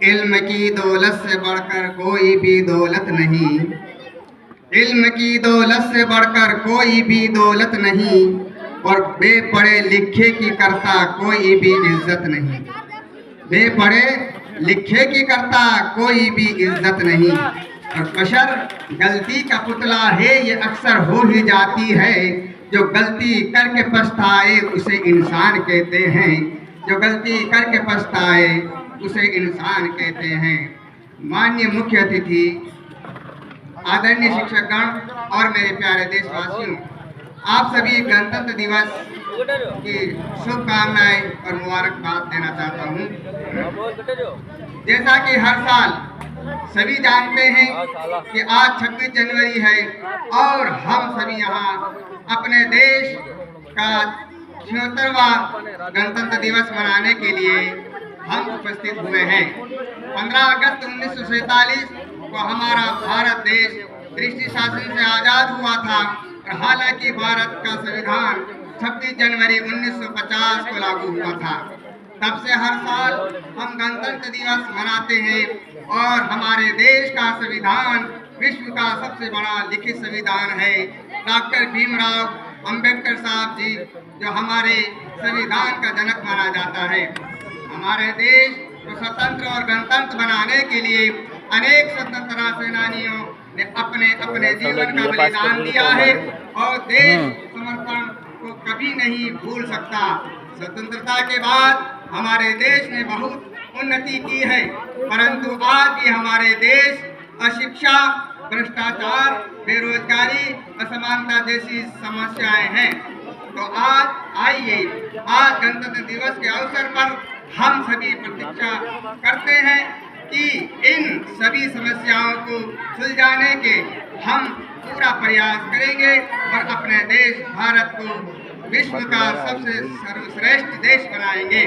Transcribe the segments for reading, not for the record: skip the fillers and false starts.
इल्म की दौलत से बढ़कर कोई भी दौलत नहीं, इल्म की दौलत से बढ़कर कोई भी दौलत नहीं, और बेपढ़े लिखे की करता कोई भी इज्जत नहीं। बेपढ़े लिखे की करता कोई भी इज्जत नहीं। और बशर गलती का पुतला है, ये अक्सर हो ही जाती है। जो गलती करके पछताए उसे इंसान कहते हैं, जो गलती करके पछताए उसे इंसान कहते हैं। माननीय मुख्य अतिथि, आदरणीय शिक्षकगण और मेरे प्यारे देशवासियों, आप सभी गणतंत्र दिवस की शुभकामनाएं और मुबारकबाद देना चाहता हूं। जैसा कि हर साल सभी जानते हैं कि आज 26 जनवरी है और हम सभी यहाँ अपने देश का 76वां गणतंत्र दिवस मनाने के लिए हम उपस्थित हुए हैं। 15 अगस्त 1947 को हमारा भारत देश ब्रिटिश शासन से आज़ाद हुआ था, और हालांकि भारत का संविधान 26 जनवरी 1950 को लागू हुआ था। तब से हर साल हम गणतंत्र दिवस मनाते हैं, और हमारे देश का संविधान विश्व का सबसे बड़ा लिखित संविधान है। डॉक्टर भीमराव अंबेडकर साहब जी, जो हमारे संविधान का जनक माना जाता है। हमारे देश को स्वतंत्र और गणतंत्र बनाने के लिए अनेक स्वतंत्रता सेनानियों ने अपने अपने जीवन का बलिदान दिया है, और देश समर्पण को कभी नहीं भूल सकता। स्वतंत्रता के बाद हमारे देश ने बहुत उन्नति की है, परंतु आज भी हमारे देश अशिक्षा, भ्रष्टाचार, बेरोजगारी, असमानता जैसी समस्याएं हैं। तो आज आइए, आज गणतंत्र दिवस के अवसर पर हम सभी प्रतीक्षा करते हैं कि इन सभी समस्याओं को सुलझाने के हम पूरा प्रयास करेंगे और अपने देश भारत को विश्व का सबसे सर्वश्रेष्ठ देश बनाएंगे।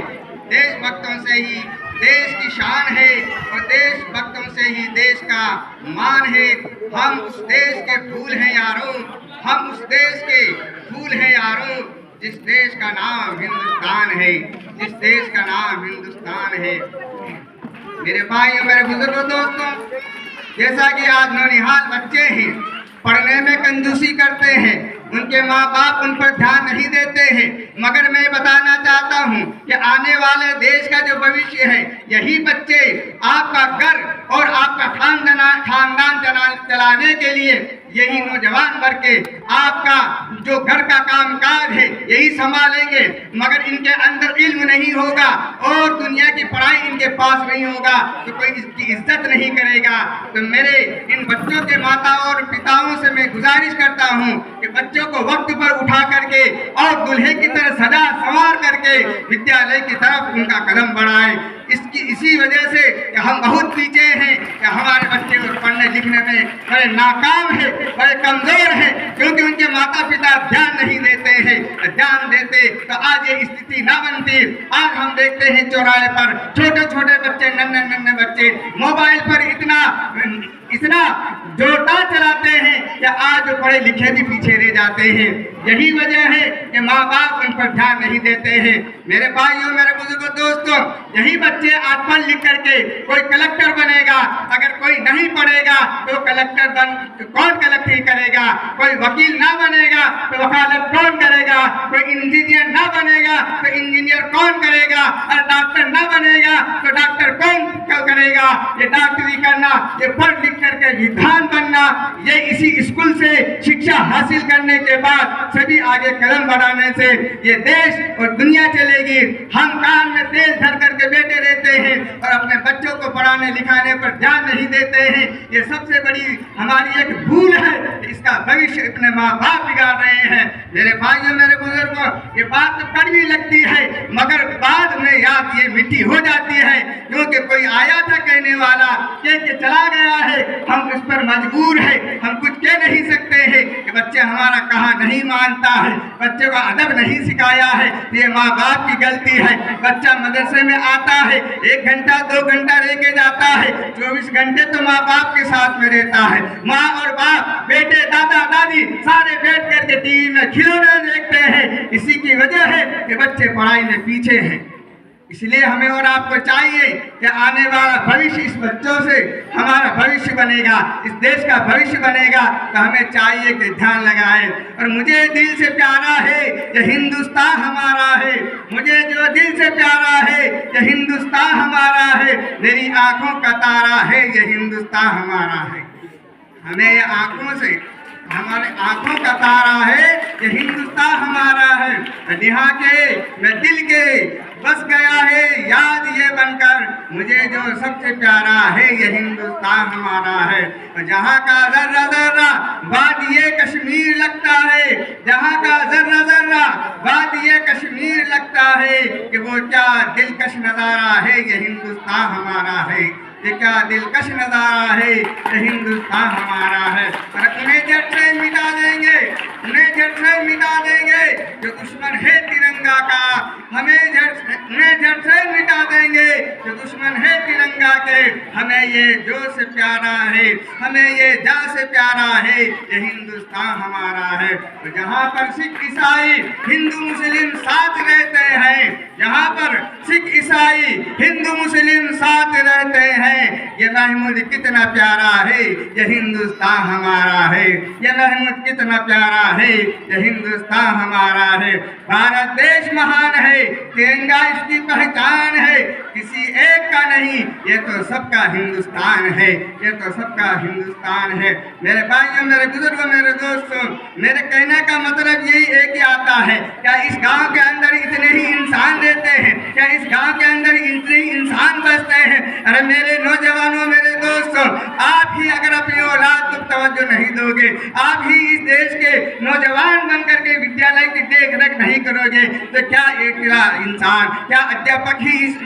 देशभक्तों से ही देश की शान है, और देशभक्तों से ही देश का मान है। हम उस देश के फूल हैं यारों, हम उस देश के फूल हैं यारों, जिस देश का नाम हिंदुस्तान है, जिस देश का नाम हिंदुस्तान है। मेरे भाइयों, मेरे बुजुर्गों, दोस्तों, जैसा कि आज नौनिहाल बच्चे हैं, पढ़ने में कंजूसी करते हैं, उनके माँ बाप उन पर ध्यान नहीं देते हैं, मगर मैं बताना चाहता हूँ कि आने वाले देश का जो भविष्य है, यही बच्चे आपका घर और आपका खानदान चलाने के लिए यही नौजवान वर्ग के आपका जो घर का कामकाज है यही संभालेंगे। मगर इनके अंदर इल्म नहीं होगा और दुनिया की पढ़ाई इनके पास नहीं होगा तो कोई इसकी इज्जत नहीं करेगा। तो मेरे इन बच्चों के माता और पिताओं से मैं गुजारिश करता हूँ कि बच्चों को वक्त पर उठा करके और दूल्हे की तरह सजा संवार करके विद्यालय की तरफ उनका कदम बढ़ाएं। इसी वजह से हम बहुत पीछे हैं कि हमारे बच्चे पढ़ने लिखने में बड़े नाकाम है, बड़े कमजोर हैं, क्योंकि उनके माता पिता ध्यान नहीं देते हैं। ध्यान देते तो आज ये स्थिति ना बनती। आज हम देखते हैं चौराहे पर छोटे छोटे बच्चे, नन्हे बच्चे मोबाइल पर इतना जोरता चलाते हैं कि आज पढ़े लिखे भी पीछे रह जाते हैं। यही वजह है कि माँ बाप उन पर ध्यान नहीं देते हैं। मेरे भाइयों, मेरे बुजुर्गों, दोस्तों, यही बच्चे आज पढ़ लिख करके कोई कलेक्टर बनेगा, अगर कोई नहीं पढ़ेगा तो कौन कलेक्टरी करेगा? कोई वकील ना बनेगा तो वकालत कौन करेगा? कोई इंजीनियर ना बनेगा तो इंजीनियर कौन करेगा? और डॉक्टर ना बनेगा तो डॉक्टर कौन करेगा? ये डॉक्टरी करना, ये पढ़ लिख करके विद्वान बनना, ये इसी स्कूल से शिक्षा हासिल करने के बाद सभी आगे कदम बढ़ाने से ये देश और दुनिया चलेगी। हम कान में तेल धर करके बैठे रहते हैं और अपने बच्चों को पढ़ाने लिखाने पर ध्यान नहीं देते हैं। ये सबसे बड़ी हमारी एक भूल है। इसका भविष्य इतने माँ बाप बिगाड़ रहे हैं। मेरे भाइयों, मेरे बुजुर्गों, ये बात तो कड़वी लगती है मगर बाद में याद ये मिट्टी हो जाती है, क्योंकि कोई आया था कहने वाला कह के चला गया है। हम उस पर मजबूर है, हम कुछ कह नहीं सकते हैं कि बच्चे हमारा कहा नहीं मानता है, बच्चे को अदब नहीं सिखाया है, ये माँ बाप की गलती है। बच्चा मदरसे में आता है, 1 घंटा 2 घंटा रह के जाता है, 24 घंटे तो माँ बाप के साथ में रहता है। माँ और बाप, बेटे, दादा दादी सारे बैठ करके टीवी में खिलौने देखते हैं। इसी की वजह है कि बच्चे पढ़ाई में पीछे हैं। इसलिए हमें और आपको चाहिए कि आने वाला भविष्य इस बच्चों से हमारा भविष्य बनेगा, इस देश का भविष्य बनेगा, तो हमें चाहिए कि ध्यान लगाएं। और मुझे दिल से प्यारा है ये हिंदुस्तान हमारा है, मुझे जो दिल से प्यारा है ये हिंदुस्तान हमारा है, मेरी आंखों का तारा है ये हिंदुस्तान हमारा है। हमें ये आंखों से, हमारे आंखों का तारा है ये हिंदुस्तान हमारा है। यहाँ के मैं दिल के बस गया है याद ये बनकर, मुझे जो सबसे प्यारा है ये हिंदुस्तान हमारा है। जहाँ का जर्रा जर्रा वादिये कश्मीर लगता है, जहाँ का जर्रा जर्रा वादिये कश्मीर लगता है, कि वो क्या दिलकश नज़ारा है ये हिंदुस्तान हमारा है, ये क्या दिलकश नज़ारा है ये हिंदुस्तान हमारा है। और उन्हें जड़ से मिटा देंगे, उन्हें जड़ से मिटा देंगे जो दुश्मन है तिरंगा का, हमें उन्हें जड़ से मिटा देंगे जो दुश्मन है तिरंगा के। हमें ये जो से प्यारा है, हमें ये जा से प्यारा है ये हिंदुस्तान हमारा है। तो जहाँ पर सिख ईसाई हिंदू मुस्लिम साथ रहते हैं, जहाँ पर सिख ईसाई हिंदू मुस्लिम साथ रहते हैं, ये महमूद कितना प्यारा है ये हिंदुस्तान हमारा है, ये महमूद कितना प्यारा है ये हिंदुस्तान हमारा है। भारत देश महान है, तिरंगा इसकी पहचान है, किसी एक का नहीं, ये तो सबका हिंदुस्तान है, ये तो सबका हिंदुस्तान है। मेरे भाइयों, मेरे बुजुर्गों, मेरे दोस्तों, मेरे कहने का मतलब यही एक ही आता है, क्या इस गांव के अंदर इतने ही इंसान रहते हैं, क्या इस गांव के अंदर इतने ही इंसान बसते हैं? अरे मेरे नौजवानों, मेरे दोस्तों, आप ही अगर अपनी औलाद को तवज्जो नहीं दोगे, आप ही इस देश के नौजवान बनकर के विद्यालय की देख रेख नहीं करोगे, तो क्या एक इंसान, क्या अध्यापक ही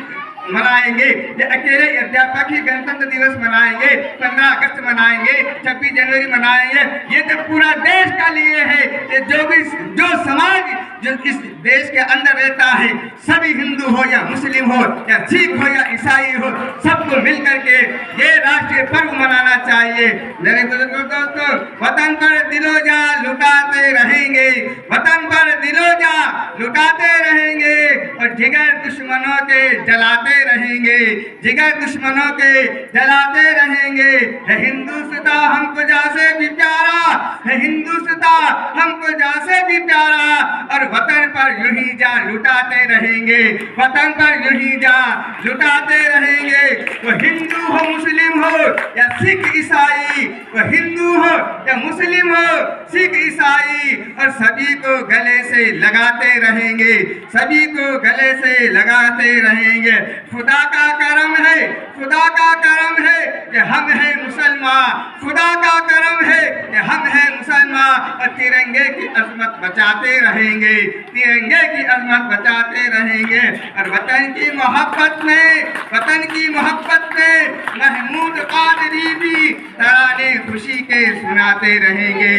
मनाएंगे? ये अकेले अध्यापक ही गणतंत्र दिवस मनाएंगे, 15 अगस्त मनाएंगे, 26 जनवरी मनाएंगे? ये तो पूरा देश का लिए है। ये जो समाज जो इस देश के अंदर रहता है, सभी हिंदू हो या मुस्लिम हो या सिख हो या ईसाई हो, सबको मिल करके ये राष्ट्रीय पर्व मनाना चाहिए। मेरे बुजुर्गों, दोस्तों, वतन पर दिलोजा लुटाते रहेंगे, वतन पर दिलोजा लुटाते रहेंगे, और जिगर दुश्मनों के जलाते रहेंगे, जिगर दुश्मनों के जलाते रहेंगे। है हिंदुस्तान हमको जासे भी प्यारा, है हिंदुस्तान हमको जासे भी प्यारा, और वतन पर यूं ही जा लुटाते रहेंगे, वतन पर यूं ही जा लुटाते रहेंगे। वो हिंदू हो, मुस्लिम हो या सिख ईसाई, वो हिंदू हो या मुस्लिम हो, सिख ईसाई, और सभी को गले से लगाते रहेंगे, सभी को गले से लगाते रहेंगे। खुदा का करम है, खुदा का करम है कि हम हैं मुसलमान, खुदा का करम है कि हम हैं मुसलमान, और तिरंगे की अजमत बचाते रहेंगे, तिरंगे की अजमत बचाते रहेंगे। और वतन की मोहब्बत में, वतन की मोहब्बत में महमूद कादरी भी तराने खुशी के सुनाते रहेंगे,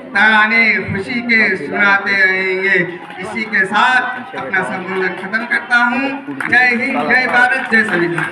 तराने खुशी के सुनाते रहेंगे। इसी के साथ अपना संबोधन खत्म करता हूँ। जय हिंद, जय भारत, जय संविधान।